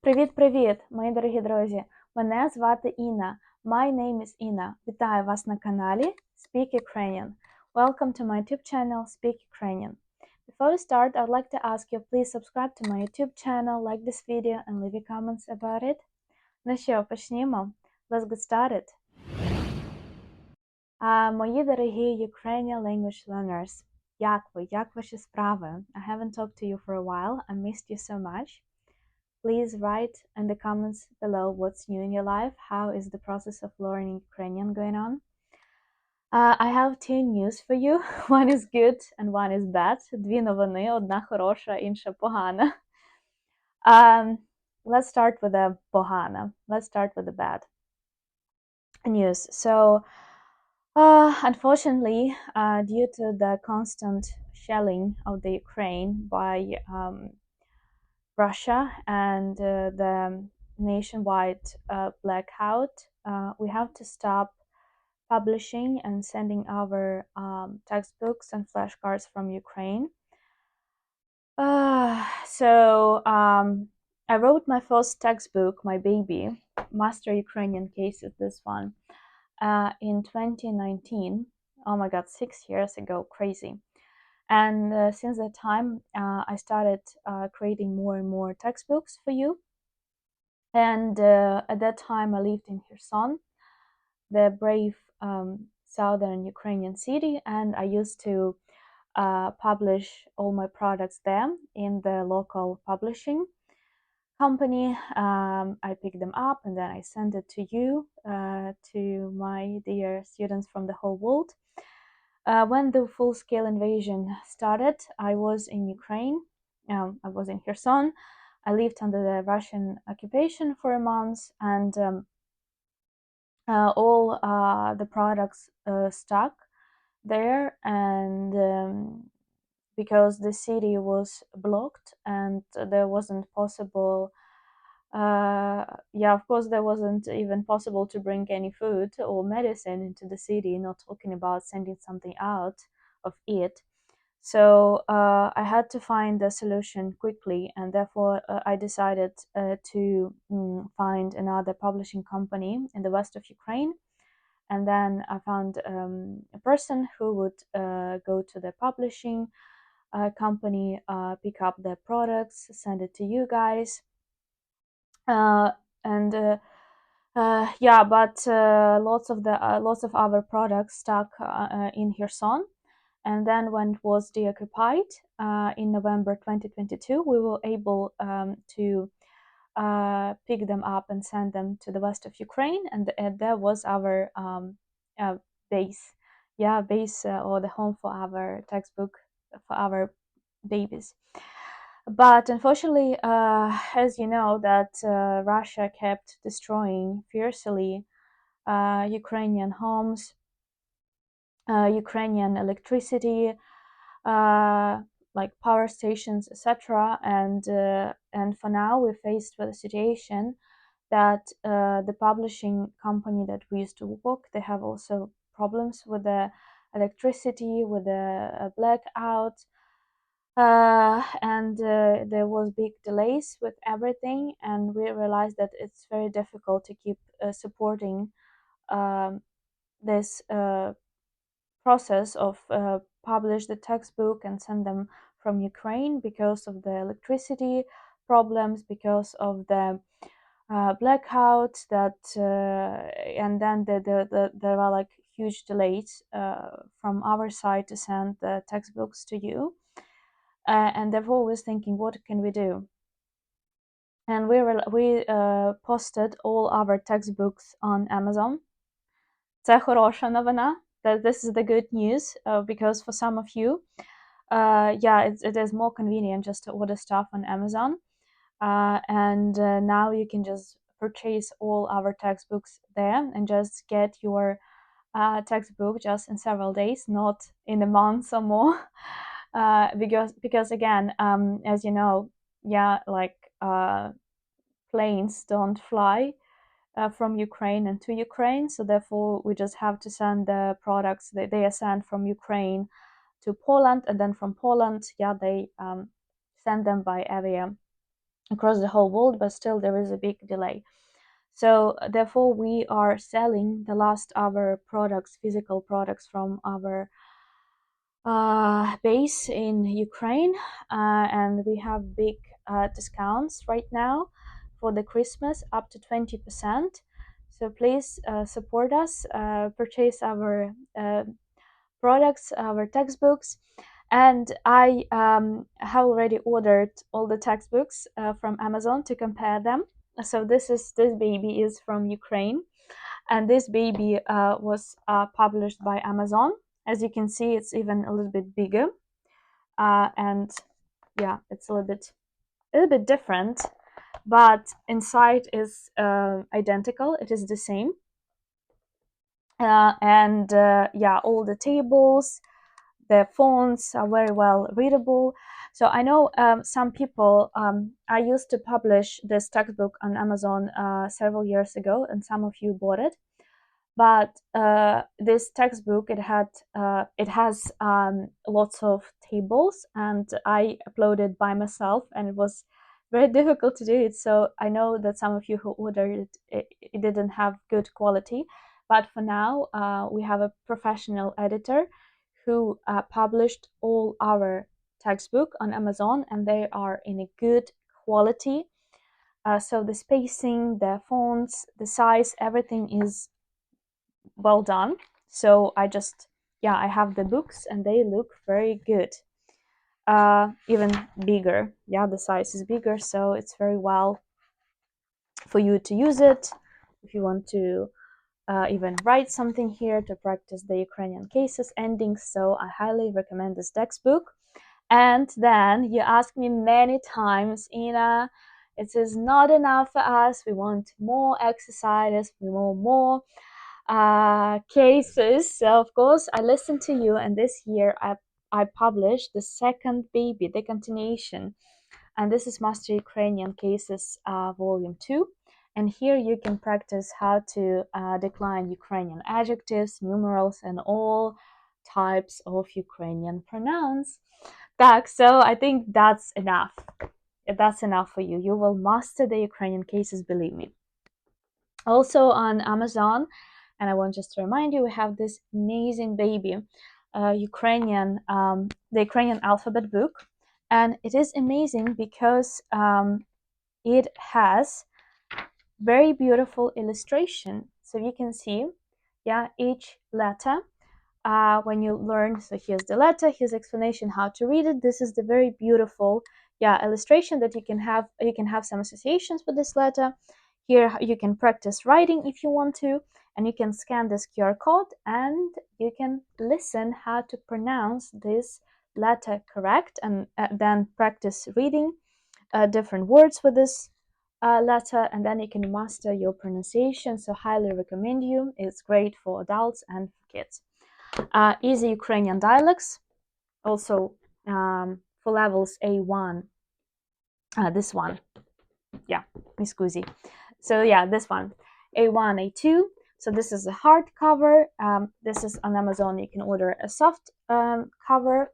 Привіт-привіт, мої дорогі друзі! Мене звати Інна. My name is Інна. Вітаю вас на каналі Speak Ukrainian. Welcome to my YouTube channel Speak Ukrainian. Before we start, I'd like to ask you please subscribe to my YouTube channel, like this video and leave your comments about it. Ну що, почнімо? Let's get started. Мої дорогі Ukrainian language learners, як ви? Як ваші справи? I haven't talked to you for a while. I missed you so much. Please write in the comments below what's new in your life. How is the process of learning Ukrainian going on? I have two news for you. One is good and one is bad. Дві новини, одна хороша, інша погана. Let's start with the pogana. Let's start with the bad news. So, unfortunately, due to the constant shelling of the Ukraine by Russia and the nationwide blackout, we have to stop publishing and sending our textbooks and flashcards from Ukraine. I wrote my first textbook, my baby, Master Ukrainian Cases, this one, in 2019. Oh my god, 6 years ago, crazy. And since that time, I started creating more and more textbooks for you. And at that time, I lived in Kherson, the brave southern Ukrainian city, and I used to publish all my products there in the local publishing company. I picked them up and then I sent it to you, to my dear students from the whole world. When the full-scale invasion started, I was in Ukraine. I was in Kherson. I lived under the Russian occupation for a month, and all the products stuck there, and because the city was blocked and there wasn't possible, of course, there wasn't even possible to bring any food or medicine into the city, not talking about sending something out of it. So I had to find a solution quickly, and therefore I decided to find another publishing company in the west of Ukraine. And then I found a person who would go to the publishing company, pick up the products, send it to you guys. Lots of other products stuck in Kherson. And then when it was deoccupied in November 2022, we were able to pick them up and send them to the west of Ukraine, and there was our base, or the home for our textbook, for our babies. But unfortunately, as you know, that Russia kept destroying fiercely Ukrainian homes, Ukrainian electricity, like power stations, etc. And for now, we're faced with a situation that the publishing company that we used to work, they have also problems with the electricity, with the blackout, and there was big delays with everything, and we realized that it's very difficult to keep supporting this process of publish the textbook and send them from Ukraine because of the electricity problems, because of the blackout, that and then there are like huge delays from our side to send the textbooks to you, and therefore we're thinking, what can we do? And we posted all our textbooks on Amazon. Це хороша новина. That this is the good news, because for some of you, it is more convenient just to order stuff on Amazon, and now you can just purchase all our textbooks there and just get your textbook just in several days, not in a month or more, because again, as you know, planes don't fly from Ukraine and to Ukraine, so therefore we just have to send the products. They are sent from Ukraine to Poland, and then from Poland, they send them by aviation across the whole world, but still there is a big delay. So therefore, we are selling the last our products, physical products from our base in Ukraine, and we have big discounts right now for the Christmas, up to 20%. So please support us, purchase our products, our textbooks. And I have already ordered all the textbooks from Amazon to compare them. So this baby is from Ukraine, and this baby was published by Amazon. As you can see, it's even a little bit bigger, and yeah, it's a little bit different, but inside is identical. It is the same, and yeah, all the tables, the fonts are very well readable. So I know some people. I used to publish this textbook on Amazon several years ago, and some of you bought it. But this textbook, it has lots of tables, and I uploaded by myself, and it was very difficult to do it. So I know that some of you who ordered it didn't have good quality, but for now we have a professional editor who published all our textbook on Amazon, and they are in a good quality. So the spacing, the fonts, the size, everything is well done. So yeah, I have the books and they look very good. Even bigger. Yeah, the size is bigger, so it's very well for you to use it if you want to even write something here to practice the Ukrainian cases endings. So I highly recommend this textbook. And then you asked me many times, Ina, it is not enough for us. We want more exercises. We want more cases. So of course, I listened to you, and this year I published the second baby, the continuation, and this is Master Ukrainian Cases Volume 2. And here you can practice how to decline Ukrainian adjectives, numerals, and all types of Ukrainian pronouns. Так, so I think that's enough. That's enough for you. You will master the Ukrainian cases, believe me. Also on Amazon, and I want just to remind you, we have this amazing baby, the Ukrainian alphabet book, and it is amazing because it has very beautiful illustration. So you can see, yeah, each letter when you learn. So here's the letter, here's explanation how to read it. This is the very beautiful, yeah, illustration that you can have. You can have some associations with this letter. Here you can practice writing if you want to, and you can scan this QR code and you can listen how to pronounce this letter correct, and then practice reading different words with this letter, and then you can master your pronunciation. So highly recommend you. It's great for adults and for kids. Easy Ukrainian dialects, also for levels A1. This one, yeah, mi scusi. So yeah, this one, A1, A2. So this is a hardcover. This is on Amazon. You can order a soft cover.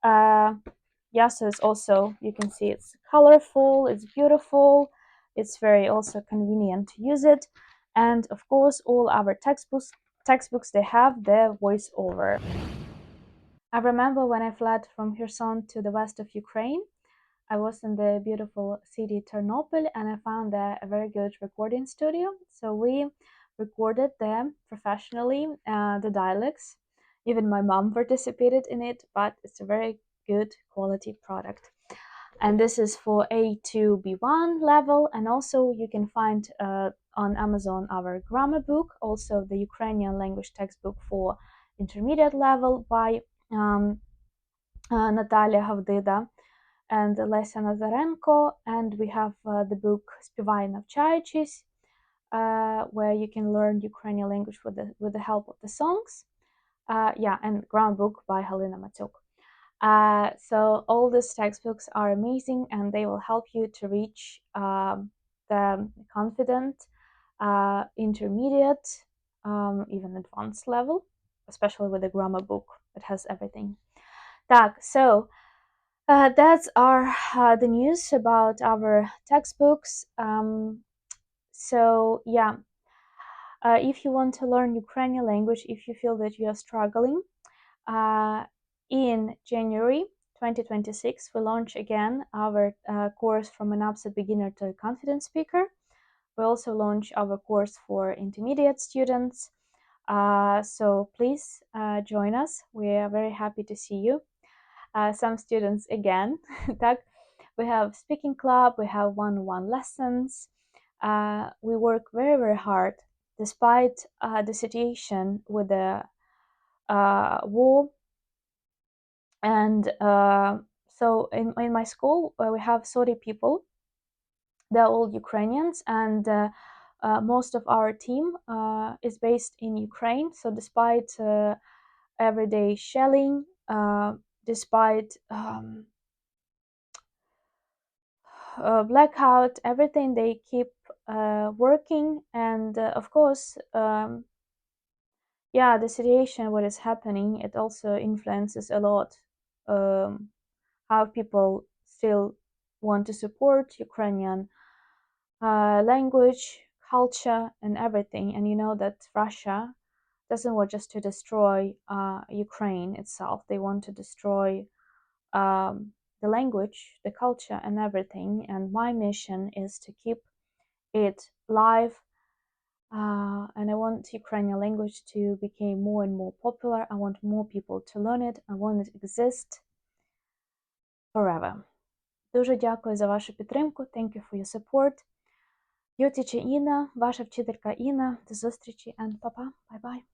Yeah, so it's also, you can see it's colorful, it's beautiful, it's very also convenient to use it. And of course, all our textbooks, they have their voiceover. I remember when I fled from Kherson to the west of Ukraine, I was in the beautiful city Ternopil, and I found there a very good recording studio. So we recorded them professionally, the dialects. Even my mom participated in it, but it's a very good quality product. And this is for A2 B1 level, and also you can find on Amazon our grammar book, also the Ukrainian language textbook for intermediate level by Natalia Havdida and Lesia Nazarenko, and we have the book Співай навчаючись, where you can learn Ukrainian language with the help of the songs. Yeah, and grammar book by Halina Matyuk. So all these textbooks are amazing, and they will help you to reach the confident, intermediate, even advanced level, especially with the grammar book. It has everything. Так, so That's the news about our textbooks. So yeah, if you want to learn Ukrainian language, if you feel that you are struggling, uh, in January 2026, we launch again our course from an upset beginner to a confident speaker. We also launch our course for intermediate students. So please join us. We are very happy to see you. Some students again. Так, we have speaking club, we have one-on-one lessons. We work very, very hard despite the situation with the war. And so in my school, we have 30 people. They're all Ukrainians, and most of our team is based in Ukraine. So despite everyday shelling, despite blackout, everything, they keep working. And of course, yeah, the situation, what is happening, it also influences a lot how people still want to support Ukrainian language, culture, and everything. And you know that Russia doesn't want just to destroy Ukraine itself. They want to destroy the language, the culture, and everything. And my mission is to keep it live. And I want Ukrainian language to become more and more popular. I want more people to learn it. I want it to exist forever. Дуже дякую за вашу підтримку. Thank you for your support. Your teacher Інна, ваша вчителька Інна. До зустрічі and па-па. Bye-bye.